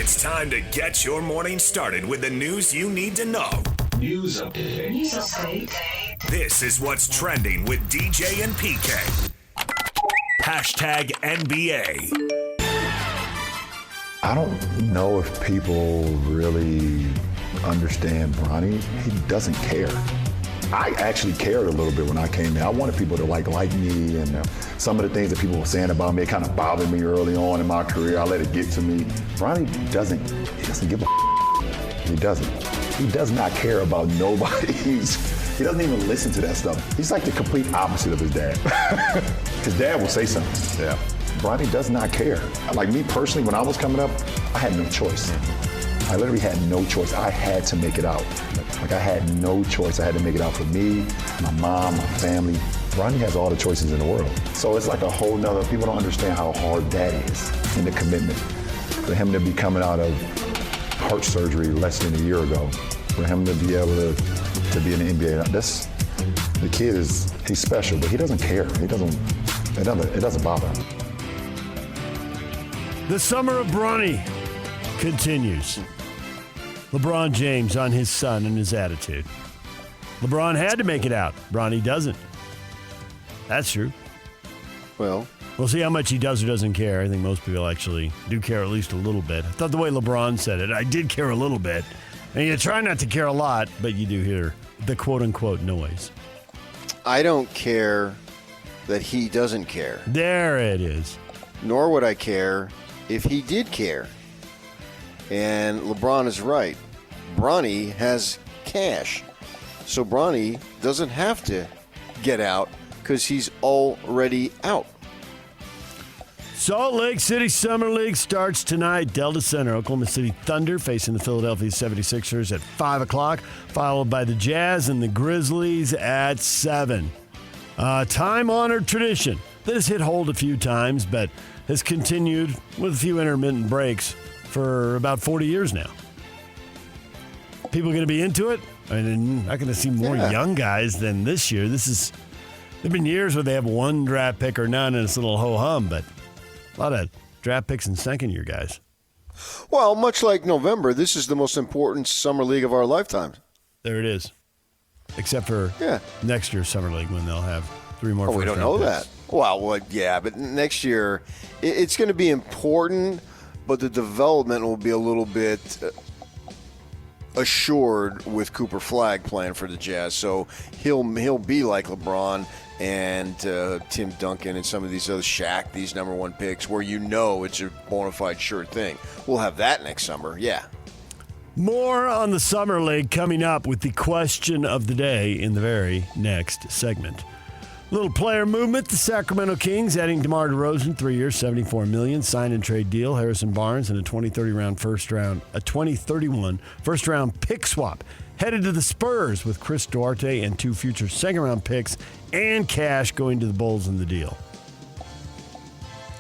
It's time to get your morning started with the news you need to know. News update. This is what's trending with DJ and PK. Hashtag NBA. I don't know if people really understand Bronny. He doesn't care. I actually cared a little bit when I came in. I wanted people to like me, and some of the things that people were saying about me, it kind of bothered me early on in my career. I let it get to me. Bronny doesn't give a He doesn't. He does not care about nobody. He doesn't even listen to that stuff. He's like the complete opposite of his dad. His dad will say something. Yeah. Bronny does not care. Like me personally, when I was coming up, I had no choice. I literally had no choice. I had to make it out. Like I had no choice. I had to make it out for me, my mom, my family. Bronny has all the choices in the world. So it's like a whole nother, people don't understand how hard that is and the commitment. For him to be coming out of heart surgery less than a year ago, for him to be able to be in the NBA, the kid he's special, but he doesn't care. It doesn't bother him. The summer of Bronny continues. LeBron James on his son and his attitude. LeBron had to make it out. Bronny doesn't. That's true. Well, we'll see how much he does or doesn't care. I think most people actually do care at least a little bit. I thought the way LeBron said it, I did care a little bit. And you try not to care a lot, but you do hear the quote-unquote noise. I don't care that he doesn't care. There it is. Nor would I care if he did care. And LeBron is right. Bronny has cash. So Bronny doesn't have to get out because he's already out. Salt Lake City Summer League starts tonight. Delta Center, Oklahoma City Thunder facing the Philadelphia 76ers at 5 o'clock, followed by the Jazz and the Grizzlies at 7. Time-honored tradition that has hit hold a few times, but has continued with a few intermittent breaks for about 40 years now. People going to be into it? I mean, I'm not going to see more young guys than this year. There've been years where they have one draft pick or none, and it's a little ho-hum, but a lot of draft picks and second-year guys. Well, much like November, this is the most important summer league of our lifetime. There it is. Except for next year's summer league when they'll have 3 more. We don't know picks. that. Well, yeah, but next year it's going to be important, but the development will be a little bit assured with Cooper Flagg playing for the Jazz. So he'll be like LeBron and Tim Duncan and some of these other Shaq, these number 1 picks, where it's a bona fide sure thing. We'll have that next summer, yeah. More on the Summer League coming up with the question of the day in the very next segment. Little player movement. The Sacramento Kings adding DeMar DeRozan, 3 years, $74 million, sign and trade deal. Harrison Barnes and a 2031 first round pick swap. Headed to the Spurs with Chris Duarte and 2 future second-round picks and cash going to the Bulls in the deal.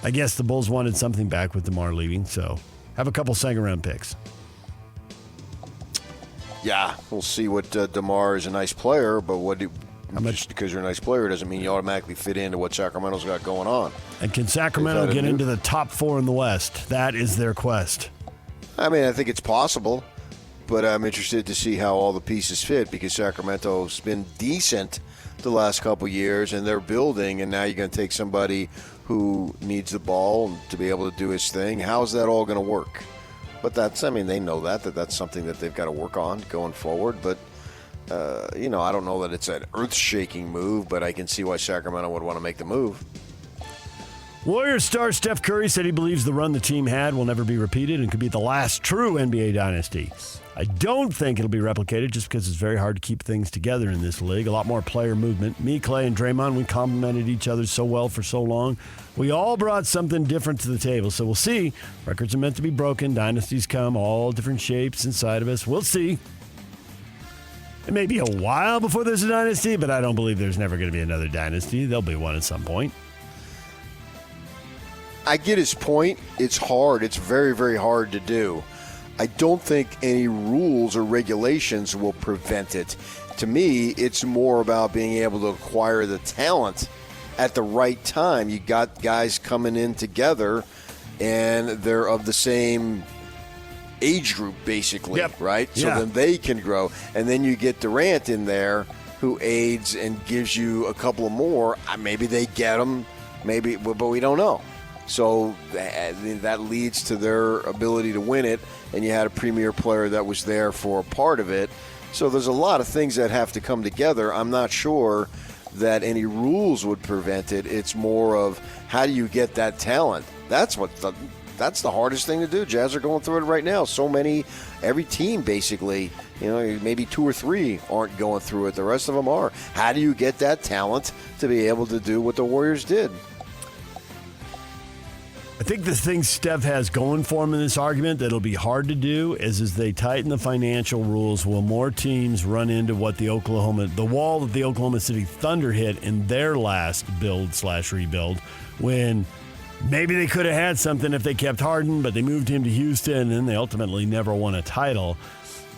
I guess the Bulls wanted something back with DeMar leaving, so have a couple second-round picks. Yeah, we'll see what DeMar is a nice player, but just because you're a nice player doesn't mean you automatically fit into what Sacramento's got going on. And can Sacramento get into the top 4 in the West? That is their quest. I mean, I think it's possible, but I'm interested to see how all the pieces fit because Sacramento's been decent the last couple years, and they're building, and now you're going to take somebody who needs the ball to be able to do his thing. How's that all going to work? But they know that's something that they've got to work on going forward, but I don't know that it's an earth-shaking move, but I can see why Sacramento would want to make the move. Warriors star Steph Curry said he believes the run the team had will never be repeated and could be the last true NBA dynasty. I don't think it'll be replicated just because it's very hard to keep things together in this league. A lot more player movement. Me, Clay, and Draymond, we complemented each other so well for so long. We all brought something different to the table, so we'll see. Records are meant to be broken. Dynasties come, all different shapes inside of us. We'll see. It may be a while before there's a dynasty, but I don't believe there's never going to be another dynasty. There'll be one at some point. I get his point. It's hard. It's very, very hard to do. I don't think any rules or regulations will prevent it. To me, it's more about being able to acquire the talent at the right time. You got guys coming in together, and they're of the same age group, basically, Yep. right? So then they can grow. And then you get Durant in there who aids and gives you a couple of more. Maybe they get them, maybe, but we don't know. So that leads to their ability to win it, and you had a premier player that was there for a part of it. So there's a lot of things that have to come together. I'm not sure that any rules would prevent it. It's more of how do you get that talent? That's the hardest thing to do. Jazz are going through it right now. So many, every team basically, maybe 2 or 3 aren't going through it. The rest of them are. How do you get that talent to be able to do what the Warriors did? I think the thing Steph has going for him in this argument that'll be hard to do is as they tighten the financial rules, will more teams run into what the wall that the Oklahoma City Thunder hit in their last build/rebuild, when maybe they could have had something if they kept Harden, but they moved him to Houston and they ultimately never won a title.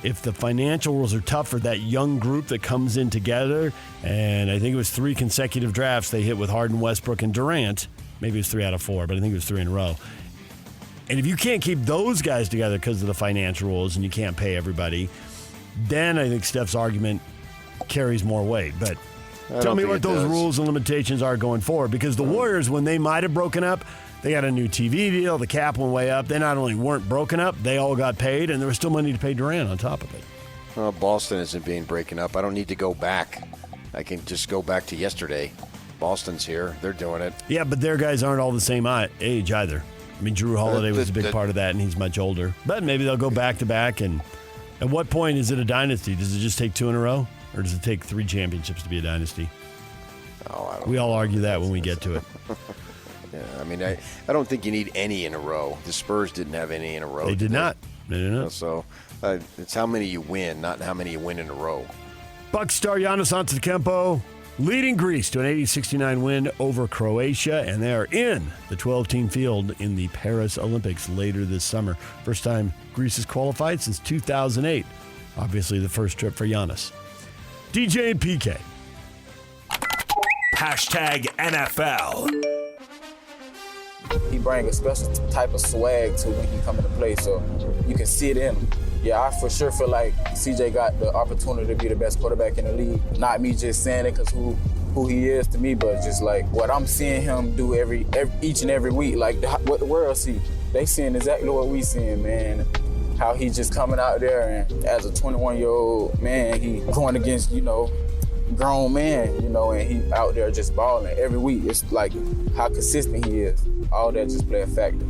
If the financial rules are tough for that young group that comes in together, and I think it was 3 consecutive drafts they hit with Harden, Westbrook, and Durant. Maybe it was 3 out of 4, but I think it was 3 in a row. And if you can't keep those guys together because of the financial rules and you can't pay everybody, then I think Steph's argument carries more weight. But tell me what those rules and limitations are going forward, because the Warriors, when they might have broken up, they got a new TV deal, the cap went way up. They not only weren't broken up, they all got paid, and there was still money to pay Durant on top of it. Boston isn't being broken up. I don't need to go back. I can just go back to yesterday. Boston's here. They're doing it. Yeah, but their guys aren't all the same age either. I mean, Drew Holiday was a big part of that, and he's much older. But maybe they'll go back-to-back. And at what point is it a dynasty? Does it just take 2 in a row? Or does it take 3 championships to be a dynasty? We all argue that when we get to it. Yeah, I mean, I don't think you need any in a row. The Spurs didn't have any in a row. They did not. They did not. So it's how many you win, not how many you win in a row. Bucks star Giannis Antetokounmpo leading Greece to an 80-69 win over Croatia, and they are in the 12-team field in the Paris Olympics later this summer. First time Greece has qualified since 2008. Obviously the first trip for Giannis. DJ and PK. Hashtag NFL. He brings a special type of swag to when he come into play, so you can see it in him. Yeah, I for sure feel like CJ got the opportunity to be the best quarterback in the league. Not me just saying it because who he is to me, but just like what I'm seeing him do each and every week. Like what the world see, they seeing exactly what we seeing, man. How he just coming out there and as a 21-year-old man, he going against grown man, and he out there just balling every week. It's like how consistent he is. All that just play a factor.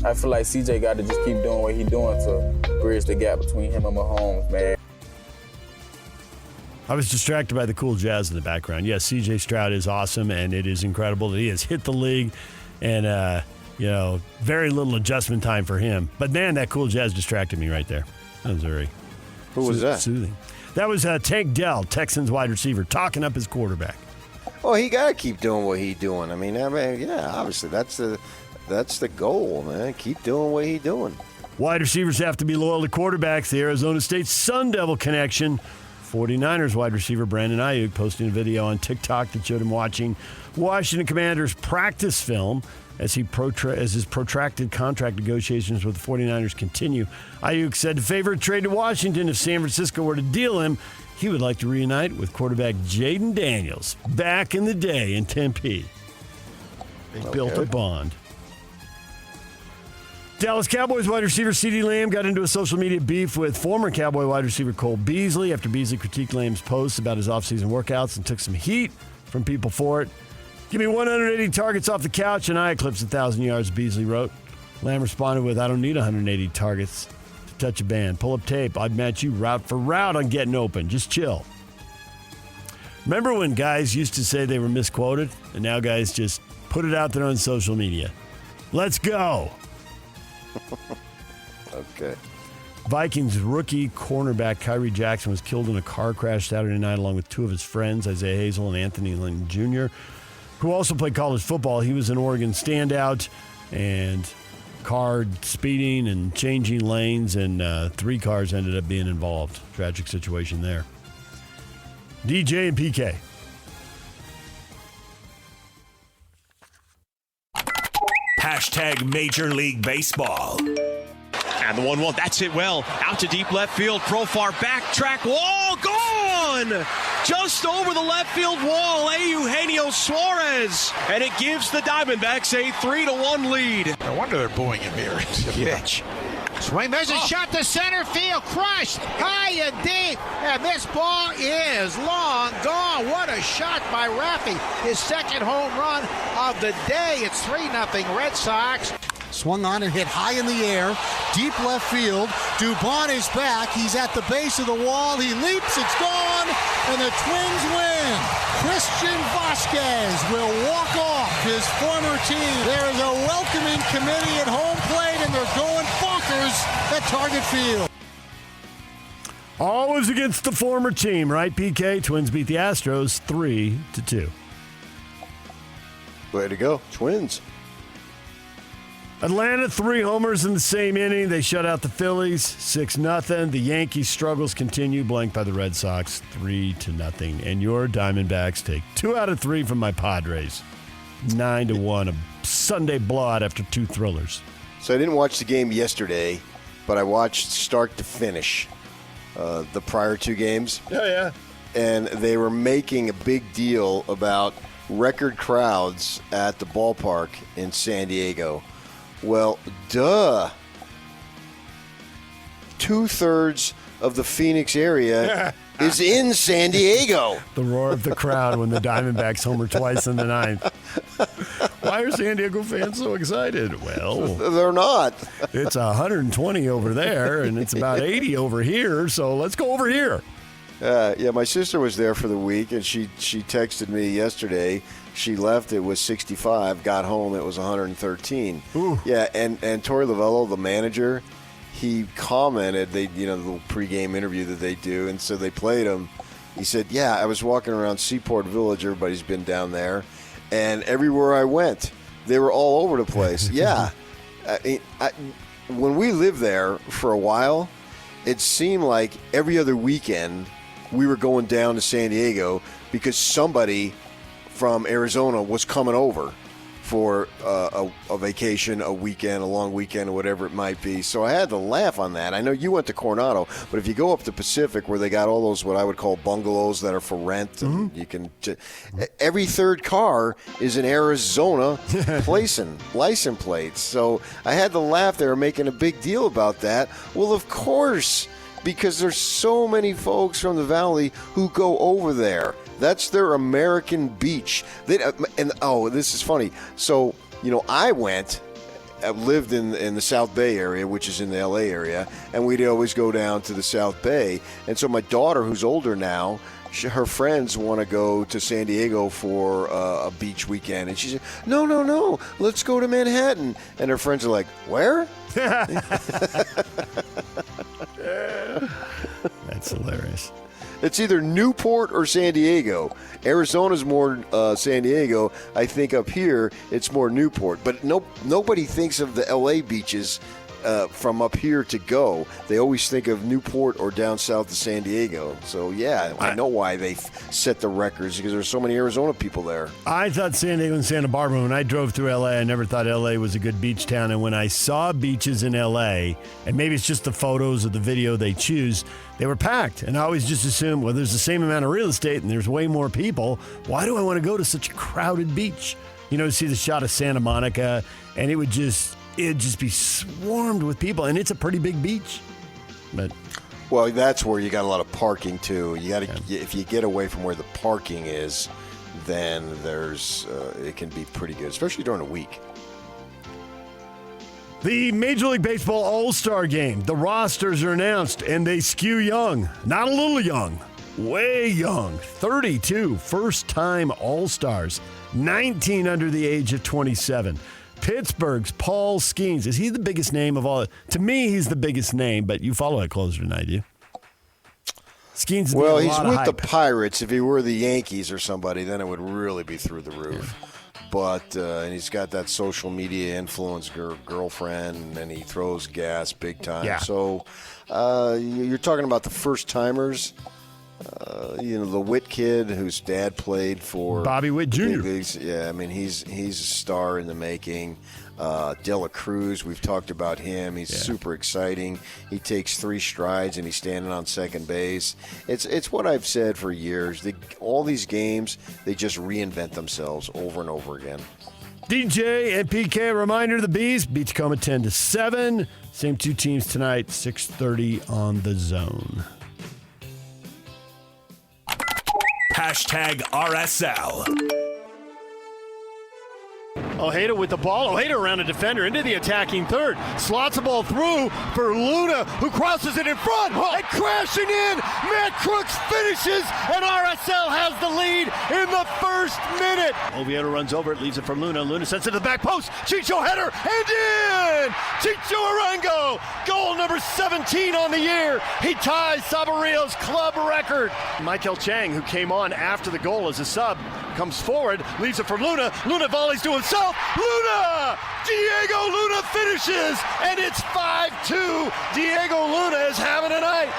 I feel like CJ got to just keep doing what he's doing to bridge the gap between him and Mahomes, man. I was distracted by the cool jazz in the background. Yes, CJ Stroud is awesome, and it is incredible that he has hit the league, and very little adjustment time for him. But man, that cool jazz distracted me right there. That was very Who was that? Soothing. That was Tank Dell, Texans wide receiver, talking up his quarterback. Well, he got to keep doing what he's doing. I mean, yeah, obviously that's the goal, man. Keep doing what he's doing. Wide receivers have to be loyal to quarterbacks. The Arizona State Sun Devil connection. 49ers wide receiver Brandon Ayuk posting a video on TikTok that showed him watching Washington Commanders practice film as his protracted contract negotiations with the 49ers continue. Ayuk said to favor a trade to Washington if San Francisco were to deal him. He would like to reunite with quarterback Jaden Daniels back in the day in Tempe. They built a bond. Dallas Cowboys wide receiver CeeDee Lamb got into a social media beef with former Cowboy wide receiver Cole Beasley after Beasley critiqued Lamb's posts about his offseason workouts and took some heat from people for it. Give me 180 targets off the couch and I eclipse 1,000 yards, Beasley wrote. Lamb responded with, I don't need 180 targets to touch a band. Pull up tape. I'd match you route for route on getting open. Just chill. Remember when guys used to say they were misquoted? And now guys just put it out there on social media. Let's go. Okay. Vikings rookie cornerback Kyrie Jackson was killed in a car crash Saturday night along with 2 of his friends, Isaiah Hazel and Anthony Lynn Jr., who also played college football. He was an Oregon standout and car speeding and changing lanes, and 3 cars ended up being involved. Tragic situation there. DJ and PK. Hashtag Major League Baseball. And the 1-1, that's hit well. Out to deep left field. Profar backtrack wall. Gone! Just over the left field wall. Eugenio Suarez. And it gives the Diamondbacks a 3-1 lead. No wonder they're booing him here. Pitch. Swing, there's a shot to center field, crushed, high and deep, and this ball is long gone. What a shot by Raffy, his second home run of the day. It's 3-0 Red Sox. Swung on and hit high in the air, deep left field. Dubon is back. He's at the base of the wall. He leaps. It's gone, and the Twins win. Christian Vasquez will walk off his former team. There is a welcoming committee at home plate, and they're going bonkers at Target Field. Always against the former team, right, PK? Twins beat the Astros 3-2. Way to go, Twins. Atlanta, 3 homers in the same inning. They shut out the Phillies 6-0. The Yankees' struggles continue, blanked by the Red Sox 3-0. And your Diamondbacks take 2 out of 3 from my Padres. 9-1, a Sunday blowout after 2 thrillers. So I didn't watch the game yesterday, but I watched start to finish the prior 2 games. Oh, yeah. And they were making a big deal about record crowds at the ballpark in San Diego. Well, duh. 2/3 of the Phoenix area is in San Diego. The roar of the crowd when the Diamondbacks homer twice in the 9th. Why are San Diego fans so excited? Well, they're not. It's 120 over there, and it's about 80 over here, so let's go over here. Yeah, my sister was there for the week, and she texted me yesterday. She left, it was 65. Got home, it was 113. Ooh. Yeah, and Torey Lovello, the manager, he commented, the little pregame interview that they do, and so they played him. He said, yeah, I was walking around Seaport Village. Everybody's been down there. And everywhere I went, they were all over the place. Yeah. When we lived there for a while, it seemed like every other weekend we were going down to San Diego because somebody from Arizona was coming over for a vacation, a weekend, a long weekend, or whatever it might be. So I had to laugh on that. I know you went to Coronado, but if you go up to Pacific where they got all those what I would call bungalows that are for rent, and you can every third car is an Arizona license plates. So I had to laugh. They were making a big deal about that. Well, of course, because there's so many folks from the Valley who go over there. That's their American beach. This is funny. So, I lived in the South Bay area, which is in the L.A. area, and we'd always go down to the South Bay. And so my daughter, who's older now, her friends want to go to San Diego for a beach weekend. And she said, no, let's go to Manhattan. And her friends are like, where? That's hilarious. It's either Newport or San Diego. Arizona's more San Diego. I think up here it's more Newport. But nobody thinks of the L.A. beaches from up here to go. They always think of Newport or down south to San Diego. So, yeah, I know why they set the records, because there's so many Arizona people there. I thought San Diego and Santa Barbara, when I drove through L.A., I never thought L.A. was a good beach town. And when I saw beaches in L.A., and maybe it's just the photos or the video they choose, they were packed. And I always just assumed, well, there's the same amount of real estate and there's way more people. Why do I want to go to such a crowded beach? To see the shot of Santa Monica, and it'd just be swarmed with people, and it's a pretty big beach. Well, that's where you got a lot of parking too. You got to, if you get away from where the parking is, then there's it can be pretty good, especially during the week. The Major League Baseball All-Star Game. The rosters are announced, and they skew young. Not a little young, way young. 32 first-time All-Stars, 19 under the age of 27. Pittsburgh's Paul Skeens. Is he the biggest name of all? To me, he's the biggest name, but you follow it closer than I do. Skeens. Well, he's with the Pirates. If he were the Yankees or somebody, then it would really be through the roof. Yeah. But and he's got that social media influence girlfriend, and he throws gas big time. Yeah. So you're talking about the first timers. The Witt kid whose dad played for Bobby Witt Jr. Yeah, I mean he's a star in the making. De La Cruz, we've talked about him. He's super exciting. He takes 3 strides and he's standing on second base. It's what I've said for years. All these games, they just reinvent themselves over and over again. DJ and PK, a reminder, the Bees beat Tacoma 10-7. Same 2 teams tonight, 6:30 on The Zone. Hashtag RSL. Ojeda with the ball. Ojeda around a defender into the attacking third. Slots the ball through for Luna, who crosses it in front. And crashing in. Matt Crooks finishes, and RSL has the lead in the first minute. Oviedo runs over it, leaves it for Luna. Luna sends it to the back post. Chicho header, and in! Chicho Arango, goal number 17 on the year. He ties Sabario's club record. Michael Chang, who came on after the goal as a sub, comes forward, leaves it for Luna. Luna volleys to himself. Luna! Diego Luna finishes, and it's 5-2. Diego Luna is having a night.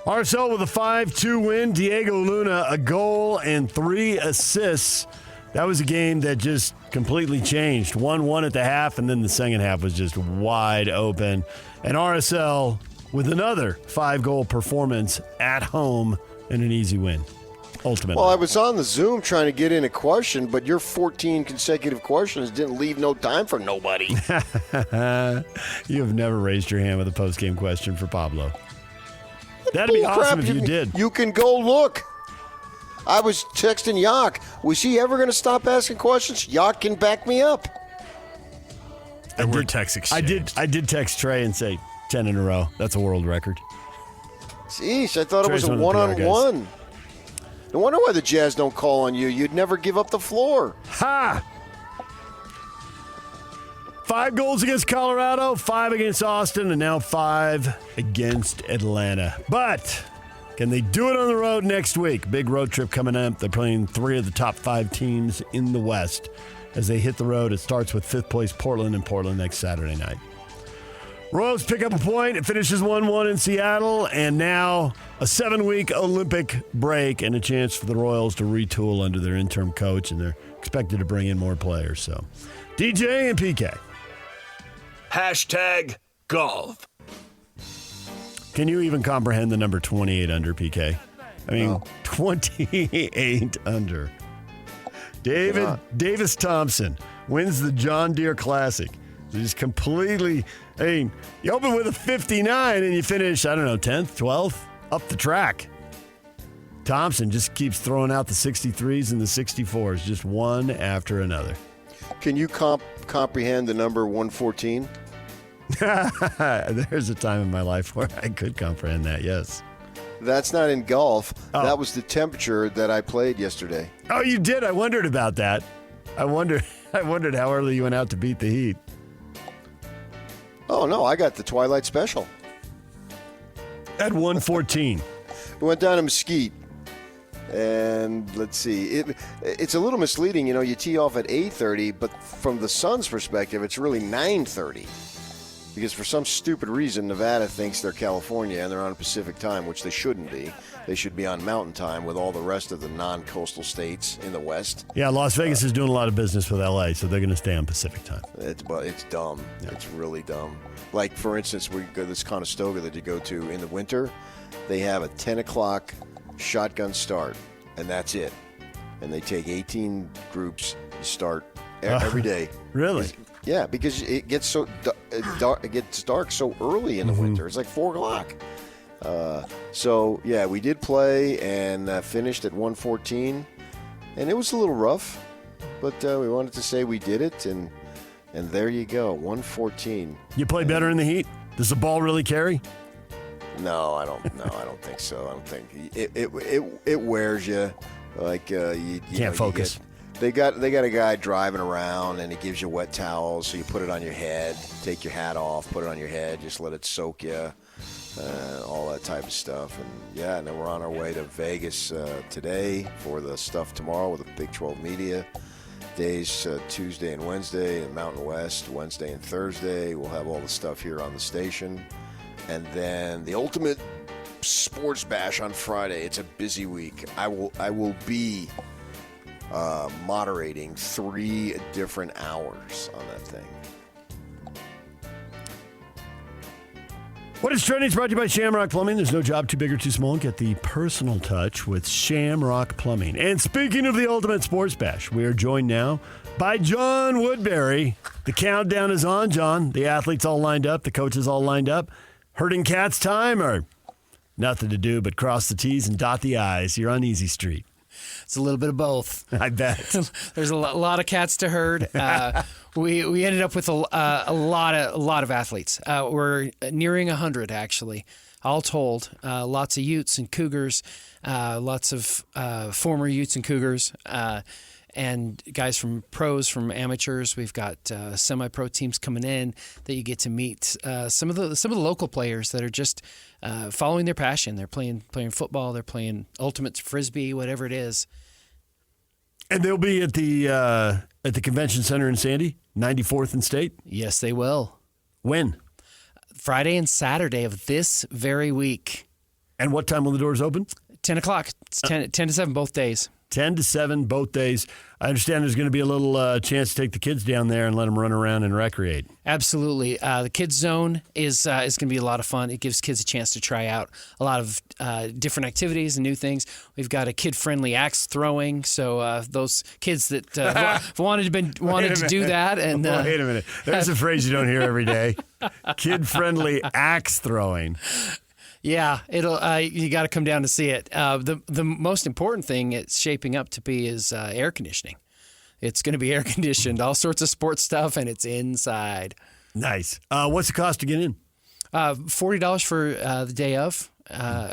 RSL with a 5-2 win. Diego Luna, a goal and 3 assists. That was a game that just completely changed. 1-1 at the half, and then the second half was just wide open. And RSL with another 5-goal performance at home and an easy win. Ultimately. Well, I was on the Zoom trying to get in a question, but your 14 consecutive questions didn't leave no time for nobody. You have never raised your hand with a post-game question for Pablo. That'd be awesome if you did. You can go look. I was texting Yak. Was he ever going to stop asking questions? Yak can back me up. And we're text exchange. I did text Trey and say 10 in a row. That's a world record. Jeez, I thought Trey's it was a one-on-one. No wonder why the Jazz don't call on you. You'd never give up the floor. Ha! 5 goals against Colorado, 5 against Austin, and now 5 against Atlanta. But can they do it on the road next week? Big road trip coming up. They're playing 3 of the top 5 teams in the West. As they hit the road, it starts with 5th place Portland and Portland next Saturday night. Royals pick up a point. It finishes 1-1 in Seattle, and now a 7-week Olympic break and a chance for the Royals to retool under their interim coach, and they're expected to bring in more players. So, DJ and PK. Hashtag golf. Can you even comprehend the number 28 under, PK? I mean, no. 28 under. Davis Thompson wins the John Deere Classic. He's completely, I mean, you open with a 59 and you finish, 10th, 12th, up the track. Thompson just keeps throwing out the 63s and the 64s, just one after another. Can you comprehend the number 114? There's a time in my life where I could comprehend that, yes. That's not in golf. Oh. That was the temperature that I played yesterday. Oh, you did? I wondered about that. I wondered how early you went out to beat the heat. Oh, no, I got the Twilight Special. At 114. We went down to Mesquite, and let's see. It's a little misleading. You know, you tee off at 8:30, but from the sun's perspective, it's really 9:30. Because for some stupid reason, Nevada thinks they're California and they're on Pacific time, which they shouldn't be. They should be on Mountain time with all the rest of the non-coastal states in the West. Yeah, Las Vegas is doing a lot of business with LA, so they're going to stay on Pacific time. It's dumb. Yeah. It's really dumb. Like, for instance, we go to this Conestoga that you go to in the winter. They have a 10 o'clock shotgun start, and that's it. And they take 18 groups to start every day. Really? Yeah, because it gets so dark. It gets dark so early in the winter. It's like 4 o'clock. So yeah, we did play and finished at 114, and it was a little rough, but we wanted to say we did it, and there you go, 114. You play better in the heat? Does the ball really carry? No, I don't. No, I don't think so. I don't think it wears you. Like you can't focus. They got a guy driving around, and he gives you wet towels, so you put it on your head, take your hat off, put it on your head, just let it soak you, all that type of stuff. And yeah, and then we're on our way to Vegas today for the stuff tomorrow with the Big 12 Media days, Tuesday and Wednesday, and Mountain West, Wednesday and Thursday. We'll have all the stuff here on the station. And then the Ultimate Sports Bash on Friday. It's a busy week. I will be moderating 3 different hours on that thing. What is trending is brought to you by Shamrock Plumbing. There's no job too big or too small. Get the personal touch with Shamrock Plumbing. And speaking of the Ultimate Sports Bash, we are joined now by John Woodbury. The countdown is on, John. The athletes all lined up. The coaches all lined up. Herding cats time or nothing to do but cross the T's and dot the I's. You're on Easy Street. It's a little bit of both. I bet. There's a lot of cats to herd. We ended up with a lot of athletes. We're nearing 100 actually, all told. Lots of Utes and Cougars, lots of former Utes and Cougars, and guys from pros, from amateurs. We've got semi-pro teams coming in that you get to meet. Some of the local players that are just following their passion. They're playing football. They're playing ultimate frisbee, whatever it is. And they'll be at the convention center in Sandy, 94th and State? Yes, they will. When? Friday and Saturday of this very week. And what time will the doors open? 10 o'clock. It's 10 to 7 both days. 10 to 7 both days. I understand there's going to be a little chance to take the kids down there and let them run around and recreate. Absolutely. The kids zone is going to be a lot of fun. It gives kids a chance to try out a lot of different activities and new things. We've got a kid-friendly axe throwing, so those kids that wanted to do that. And wait a minute. There's a phrase you don't hear every day. Kid-friendly axe throwing. Yeah, you got to come down to see it. The most important thing it's shaping up to be is air conditioning. It's going to be air conditioned, all sorts of sports stuff, and it's inside. Nice. What's the cost to get in? $40 for the day of,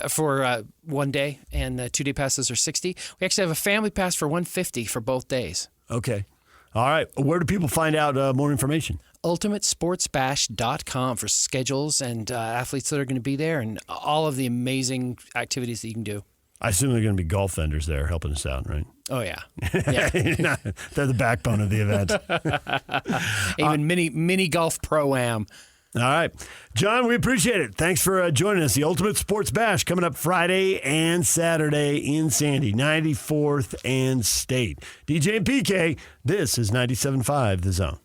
for 1 day, and 2-day passes are $60. We actually have a family pass for $150 for both days. Okay. All right. Where do people find out more information? UltimateSportsBash.com for schedules and athletes that are going to be there and all of the amazing activities that you can do. I assume there are going to be golf vendors there helping us out, right? Oh, yeah. They're the backbone of the event. Even mini golf pro-am. All right. John, we appreciate it. Thanks for joining us. The Ultimate Sports Bash coming up Friday and Saturday in Sandy, 94th and State. DJ and PK, this is 97.5 The Zone.